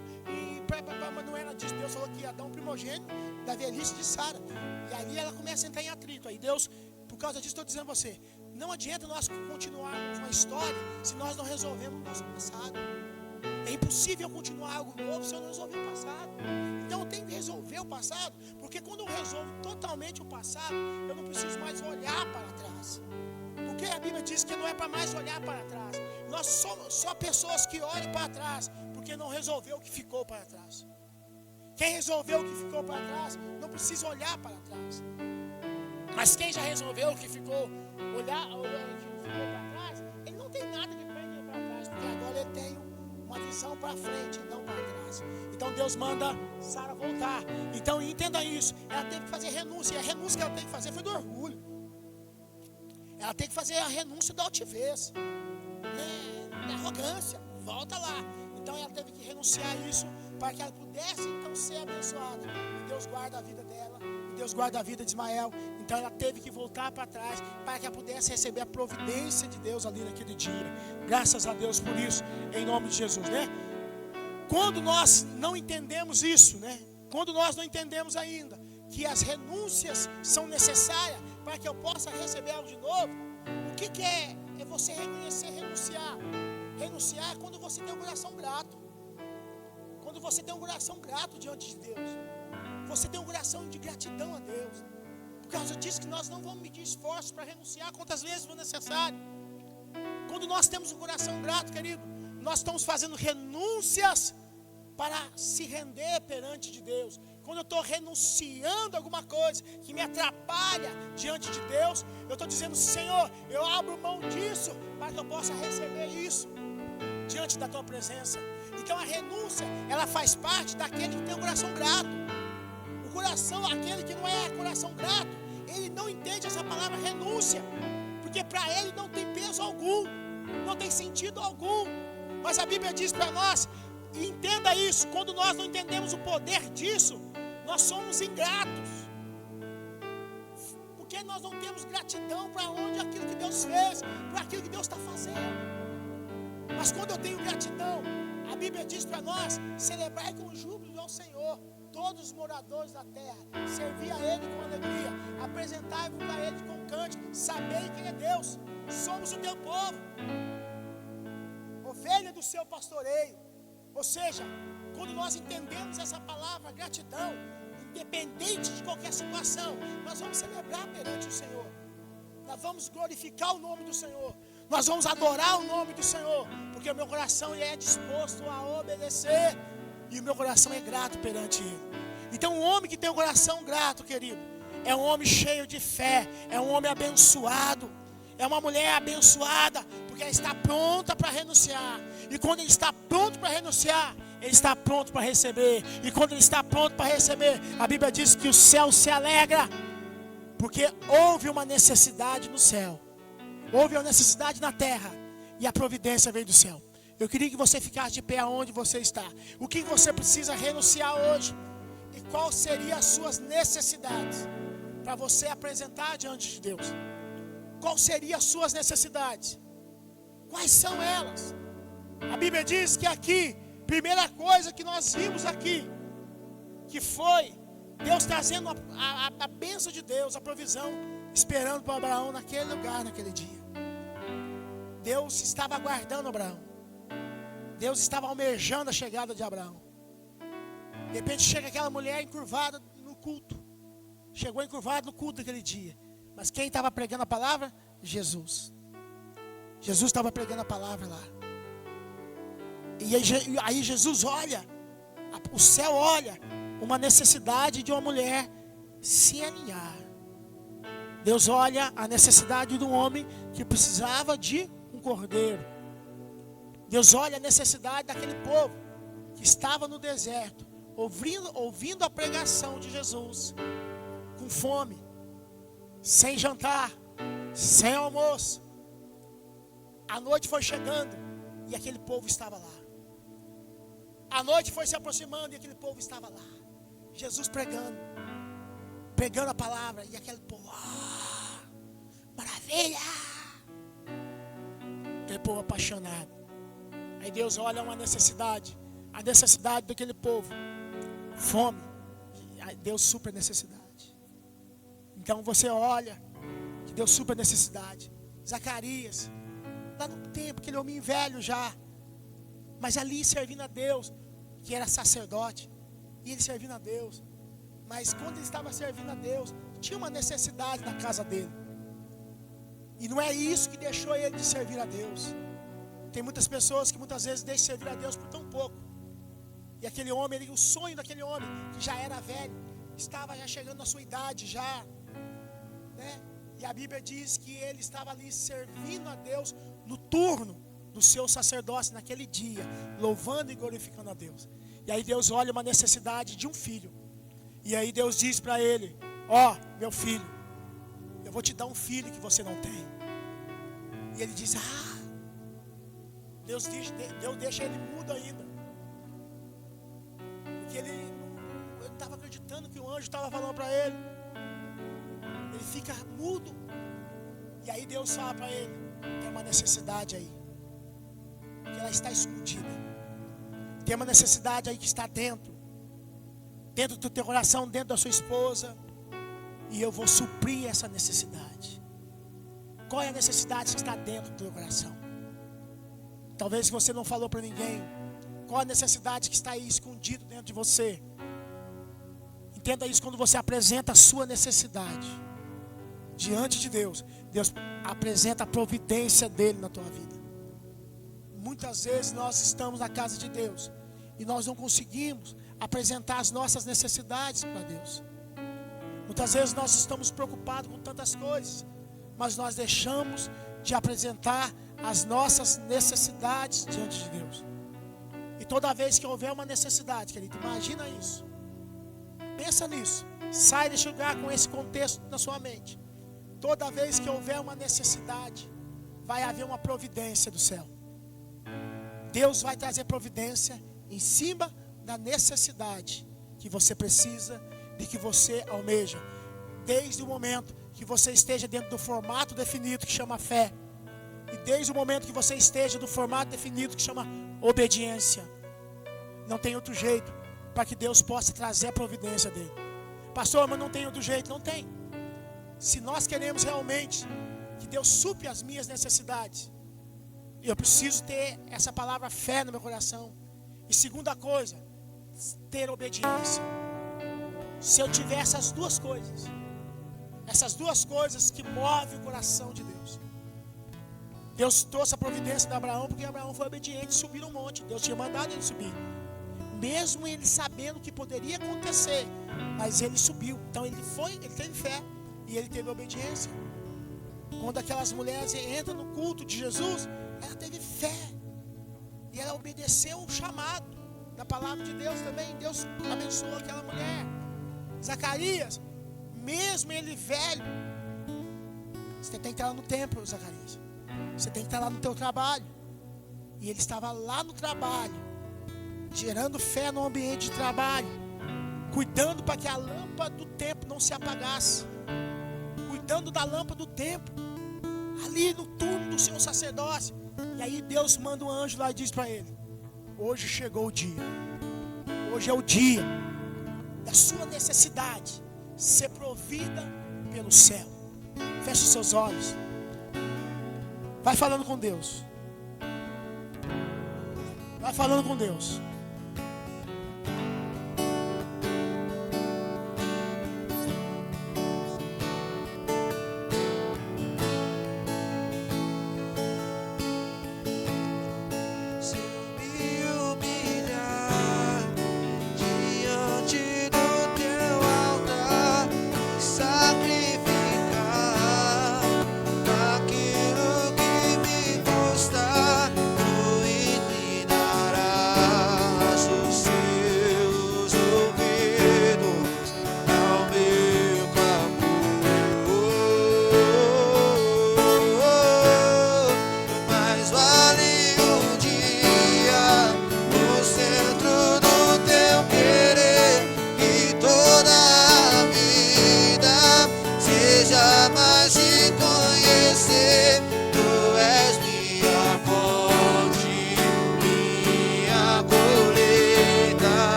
Mas não era disso. Deus falou que ia dar um primogênito da velhice de Sara. E aí ela começa a entrar em atrito. Aí Deus, por causa disso, estou dizendo a você: não adianta nós continuarmos uma história se nós não resolvemos o nosso passado. É impossível continuar algo novo se eu não resolver o passado. Então eu tenho que resolver o passado, porque quando eu resolvo totalmente o passado, eu não preciso mais olhar para trás. Porque a Bíblia diz que não é para mais olhar para trás. Nós somos só pessoas que olham para trás, porque não resolveu o que ficou para trás. Quem resolveu o que ficou para trás, não precisa olhar para trás. Mas quem já resolveu o que ficou, olhar o que ficou para trás, ele não tem nada que prender para trás, porque agora ele tem uma visão para frente, não para trás. Então Deus manda Sara voltar. Então entenda isso. Ela teve que fazer renúncia. E a renúncia que ela tem que fazer foi do orgulho. Ela tem que fazer a renúncia da altivez, da arrogância. Volta lá. Então ela teve que renunciar a isso para que ela pudesse então ser abençoada. E Deus guarda a vida dela. E Deus guarda a vida de Ismael. Então ela teve que voltar para trás para que ela pudesse receber a providência de Deus ali naquele dia. Graças a Deus por isso, em nome de Jesus, né? Quando nós não entendemos isso, né? Quando nós não entendemos ainda que as renúncias são necessárias para que eu possa receber algo de novo, o que é? É você reconhecer, renunciar. Renunciar é quando você tem um coração grato. Quando você tem um coração grato diante de Deus. Você tem um coração de gratidão a Deus. Por causa disso que nós não vamos medir esforços para renunciar quantas vezes for necessário. Quando nós temos um coração grato, querido, nós estamos fazendo renúncias para se render perante de Deus. Quando eu estou renunciando a alguma coisa que me atrapalha diante de Deus, eu estou dizendo: Senhor, eu abro mão disso para que eu possa receber isso diante da tua presença. Então a renúncia, ela faz parte daquele que tem um coração grato. O coração, aquele que não é coração grato, ele não entende essa palavra renúncia, porque para ele não tem peso algum, não tem sentido algum. Mas a Bíblia diz para nós, e entenda isso, quando nós não entendemos o poder disso, nós somos ingratos. porque nós não temos gratidão para onde aquilo que Deus fez, para aquilo que Deus está fazendo. Mas quando eu tenho gratidão, a Bíblia diz para nós: celebrai com júbilo ao Senhor todos os moradores da terra, servi a Ele com alegria, apresentai-vos a Ele com cântico, sabei que Ele é Deus, somos o teu povo, ovelha do seu pastoreio. Ou seja, quando nós entendemos essa palavra, gratidão, independente de qualquer situação, nós vamos celebrar perante o Senhor, nós vamos glorificar o nome do Senhor, nós vamos adorar o nome do Senhor, porque o meu coração ele é disposto a obedecer, e o meu coração é grato perante Ele. Então um homem que tem um coração grato, querido, é um homem cheio de fé, é um homem abençoado, é uma mulher abençoada, porque ela está pronta para renunciar, e quando ele está pronto para renunciar, ele está pronto para receber, e quando ele está pronto para receber, a Bíblia diz que o céu se alegra, porque houve uma necessidade no céu, houve uma necessidade na terra, e a providência veio do céu. Eu queria que você ficasse de pé aonde você está. O que você precisa renunciar hoje? E quais seriam as suas necessidades para você apresentar diante de Deus? Quais seriam as suas necessidades? Quais são elas? A Bíblia diz que aqui, primeira coisa que nós vimos aqui, que foi Deus trazendo a bênção de Deus, a provisão, esperando para Abraão naquele lugar, naquele dia. Deus estava aguardando Abraão. Deus estava almejando a chegada de Abraão. De repente chega aquela mulher encurvada no culto. Chegou encurvada no culto daquele dia. Mas quem estava pregando a palavra? Jesus. Jesus estava pregando a palavra lá. E aí Jesus olha, o céu olha, uma necessidade de uma mulher se aninhar. Deus olha a necessidade de um homem que precisava de um cordeiro. Deus olha a necessidade daquele povo que estava no deserto, ouvindo a pregação de Jesus, com fome, sem jantar, sem almoço. A noite foi chegando e aquele povo estava lá. A noite foi se aproximando e aquele povo estava lá. Jesus pregando a palavra, e aquele povo, maravilha! Aquele povo apaixonado. Aí Deus olha uma necessidade, a necessidade daquele povo, fome. Aí Deus supre a necessidade. Então você olha que Deus supre a necessidade. Zacarias, lá no tempo, aquele homem velho já, mas ali servindo a Deus, que era sacerdote, e ele servindo a Deus. Mas quando ele estava servindo a Deus, tinha uma necessidade na casa dele. E não é isso que deixou ele de servir a Deus. Tem muitas pessoas que muitas vezes deixam de servir a Deus por tão pouco. E aquele homem, o sonho daquele homem, que já era velho, estava já chegando na sua idade já, né? E a Bíblia diz que ele estava ali servindo a Deus no turno do seu sacerdócio naquele dia, louvando e glorificando a Deus. E aí Deus olha uma necessidade de um filho. E aí Deus diz para ele: meu filho, eu vou te dar um filho que você não tem. E ele diz: Deus deixa ele mudo ainda. Porque ele estava acreditando que o anjo estava falando para ele. Ele fica mudo. E aí Deus fala para ele: tem uma necessidade aí, que ela está escondida. Tem uma necessidade aí que está dentro do teu coração, dentro da sua esposa. E eu vou suprir essa necessidade. Qual é a necessidade que está dentro do teu coração? Talvez você não falou para ninguém. Qual a necessidade que está aí escondido dentro de você? Entenda isso: quando você apresenta a sua necessidade diante de Deus, Deus apresenta a providência dele na tua vida. Muitas vezes nós estamos na casa de Deus e nós não conseguimos apresentar as nossas necessidades para Deus. Muitas vezes nós estamos preocupados com tantas coisas, mas nós deixamos de apresentar as nossas necessidades diante de Deus. E toda vez que houver uma necessidade, querido, imagina isso, pensa nisso, sai desse lugar com esse contexto na sua mente. Toda vez que houver uma necessidade, vai haver uma providência do céu. Deus vai trazer providência em cima da necessidade que você precisa, de que você almeja, desde o momento que você esteja dentro do formato definido que chama fé. E desde o momento que você esteja do formato definido que chama obediência, não tem outro jeito para que Deus possa trazer a providência dele. Pastor, mas não tem outro jeito. Não tem. Se nós queremos realmente que Deus supre as minhas necessidades, eu preciso ter essa palavra fé no meu coração. E segunda coisa, ter obediência. Se eu tiver essas duas coisas que movem o coração de Deus. Deus trouxe a providência de Abraão porque Abraão foi obediente e subiu no monte. Deus tinha mandado ele subir, mesmo ele sabendo que poderia acontecer, mas ele subiu. Então ele teve fé e ele teve obediência. Quando aquelas mulheres entram no culto de Jesus, ela teve fé e ela obedeceu o chamado da palavra de Deus também. Deus abençoou aquela mulher. Zacarias, mesmo ele velho, você tem que estar lá no templo, Zacarias. Você tem que estar lá no teu trabalho. E ele estava lá no trabalho, gerando fé no ambiente de trabalho, cuidando para que a lâmpada do templo não se apagasse, cuidando da lâmpada do templo, ali no turno do seu sacerdócio. E aí Deus manda um anjo lá e diz para ele: hoje chegou o dia, hoje é o dia da sua necessidade ser provida pelo céu. Feche os seus olhos, vai falando com Deus, vai falando com Deus.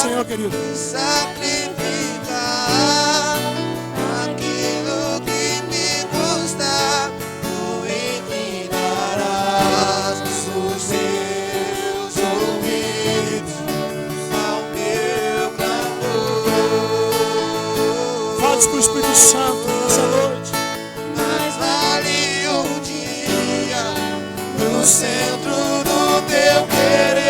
Senhor, querido. Sacrificar aquilo que me custa, tu inclinarás os teus ouvidos ao meu clamor. Fala com o Espírito Santo nessa noite. Mais vale um dia no centro do teu querer.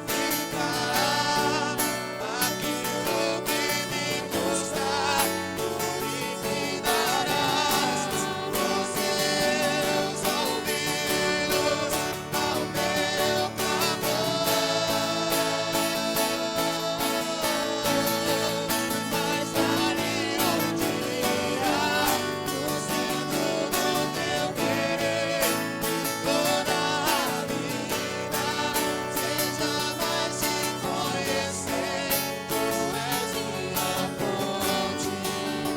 glorificar aquilo que me custar. Glorificarás os teus ouvidos ao meu clamor. Mas daria um dia no centro do teu querer, toda a vida seja mais te conhecer. Tu és minha fonte,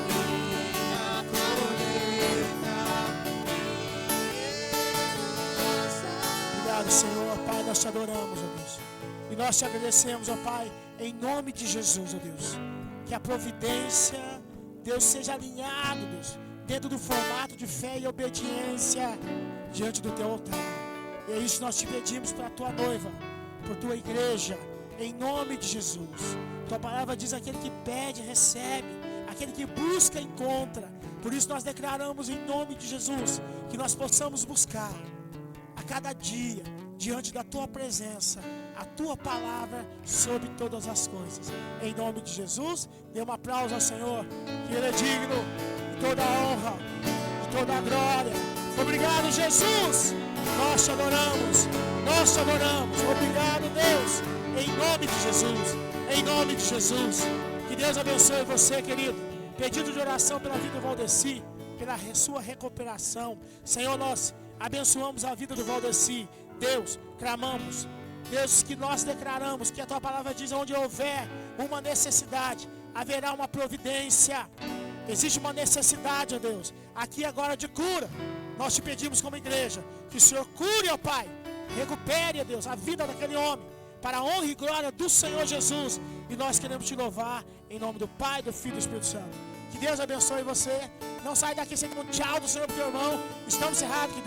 minha colheita, minha herança. Obrigado, Senhor, Pai, nós te adoramos, ó Deus. E nós te agradecemos, ó Pai, em nome de Jesus, ó Deus. Que a providência, Deus, seja alinhado, Deus, dentro do formato de fé e obediência diante do teu altar. E é isso que nós te pedimos para a tua noiva, por tua igreja, em nome de Jesus. Tua palavra diz: aquele que pede, recebe, aquele que busca, encontra. Por isso nós declaramos em nome de Jesus que nós possamos buscar a cada dia, diante da tua presença, a tua palavra sobre todas as coisas. Em nome de Jesus, dê um aplauso ao Senhor, que Ele é digno de toda a honra, de toda a glória. Obrigado, Jesus. Nós te adoramos, nós te adoramos. Obrigado, Deus, em nome de Jesus, em nome de Jesus. Que Deus abençoe você, querido. Pedido de oração pela vida do Valdeci, pela sua recuperação. Senhor, nós abençoamos a vida do Valdeci. Deus, clamamos, Deus, que nós declaramos que a tua palavra diz: onde houver uma necessidade, haverá uma providência. Existe uma necessidade, ó Deus, aqui agora de cura. Nós te pedimos como igreja que o Senhor cure, ó Pai, recupere, ó Deus, a vida daquele homem, para a honra e glória do Senhor Jesus. E nós queremos te louvar em nome do Pai, do Filho e do Espírito Santo. Que Deus abençoe você. Não sai daqui sem um tchau do Senhor pro teu irmão. Estamos encerrados. Que Deus